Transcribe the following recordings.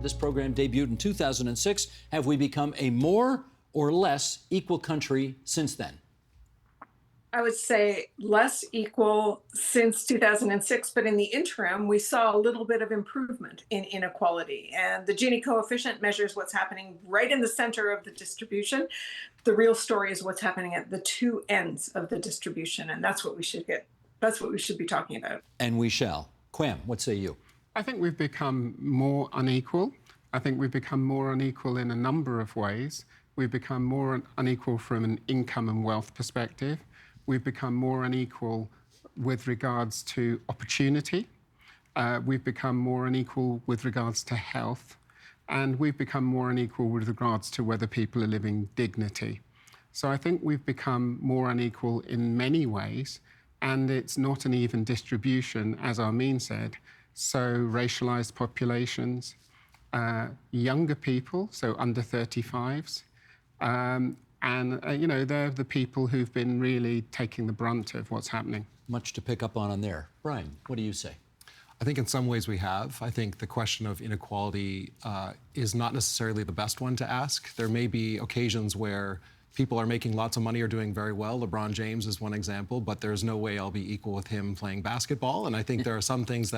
This program debuted in 2006. Have we become a more or less equal country since then? I would say less equal since 2006, but in the interim, we saw a little bit of improvement in inequality. And the Gini coefficient measures what's happening right in the center of the distribution. The real story is what's happening at the two ends of the distribution, and that's what we should be talking about. And we shall. Quam, what say you? I think we've become more unequal. I think we've become more unequal in a number of ways. We've become more unequal from an income and wealth perspective. We've become more unequal with regards to opportunity. We've become more unequal with regards to health. And we've become more unequal with regards to whether people are living dignity. So I think we've become more unequal in many ways, and it's not an even distribution, as Armin said. So racialized populations, younger people, so under 35s, they're the people who've been really taking the brunt of what's happening. Much to pick up on there. Brian, what do you say? I think in some ways we have. I think the question of inequality is not necessarily the best one to ask. There may be occasions where people are making lots of money or doing very well. LeBron James is one example, but there's no way I'll be equal with him playing basketball. And I think there are some things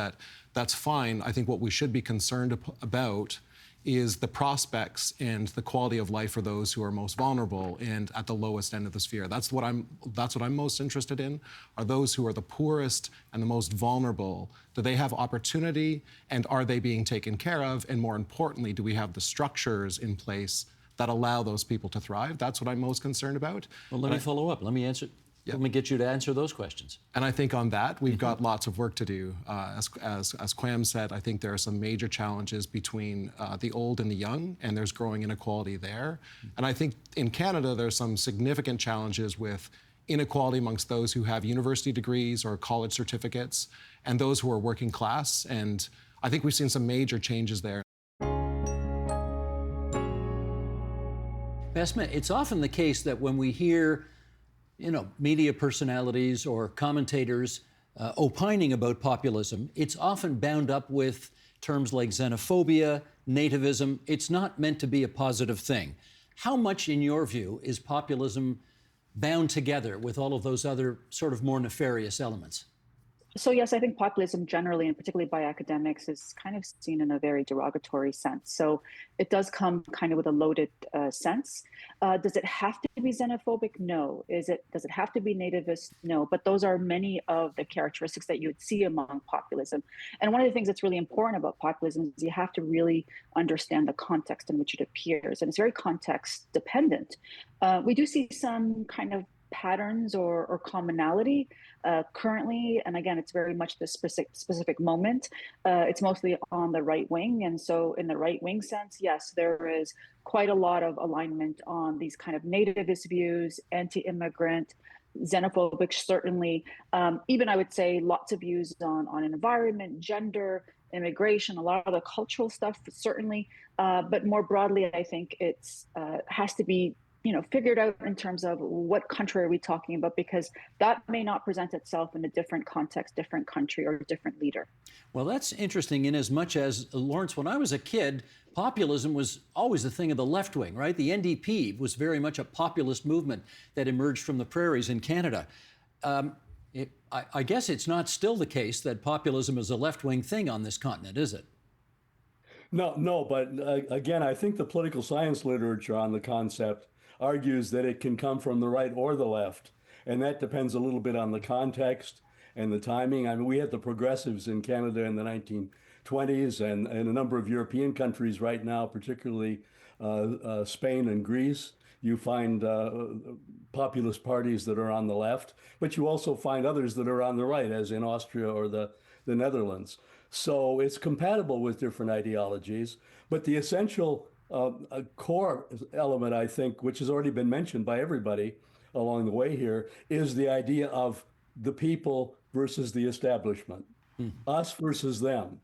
that's fine. I think what we should be concerned about is the prospects and the quality of life for those who are most vulnerable and at the lowest end of the sphere. That's what I'm most interested in, are those who are the poorest and the most vulnerable. Do they have opportunity, and are they being taken care of? And more importantly, do we have the structures in place that allow those people to thrive? That's what I'm most concerned about. Well, let me follow up. Let me answer. Yeah. Let me get you to answer those questions. And I think on that, we've got lots of work to do. As Quam said, I think there are some major challenges between the old and the young, and there's growing inequality there. And I think in Canada, there's some significant challenges with inequality amongst those who have university degrees or college certificates and those who are working class. And I think we've seen some major changes there. Besma, it's often the case that when we hear media personalities or commentators opining about populism, it's often bound up with terms like xenophobia, nativism. It's not meant to be a positive thing. How much, in your view, is populism bound together with all of those other sort of more nefarious elements? So yes, I think populism generally, and particularly by academics, is kind of seen in a very derogatory sense. So it does come kind of with a loaded sense. Does it have to be xenophobic? No. Does it have to be nativist? No. But those are many of the characteristics that you would see among populism. And one of the things that's really important about populism is you have to really understand the context in which it appears. And it's very context dependent. We do see some kind of patterns or commonality currently, and again, it's very much the specific moment. It's mostly on the right wing, and so in the right wing sense, yes, there is quite a lot of alignment on these kind of nativist views, anti-immigrant, xenophobic, certainly. Even I would say lots of views on environment, gender, immigration, a lot of the cultural stuff, certainly. But more broadly, I think it's has to be figured out in terms of what country are we talking about, because that may not present itself in a different context, different country, or different leader. Well, that's interesting in as much as, Lawrence, when I was a kid, populism was always a thing of the left wing, right? The NDP was very much a populist movement that emerged from the prairies in Canada. I guess it's not still the case that populism is a left-wing thing on this continent, is it? No, but again, I think the political science literature on the concept argues that it can come from the right or the left. And that depends a little bit on the context and the timing. I mean, we had the progressives in Canada in the 1920s and a number of European countries right now, particularly Spain and Greece. You find populist parties that are on the left, but you also find others that are on the right, as in Austria or the Netherlands. So it's compatible with different ideologies, but the essential a core element, I think, which has already been mentioned by everybody along the way here, is the idea of the people versus the establishment, us versus them.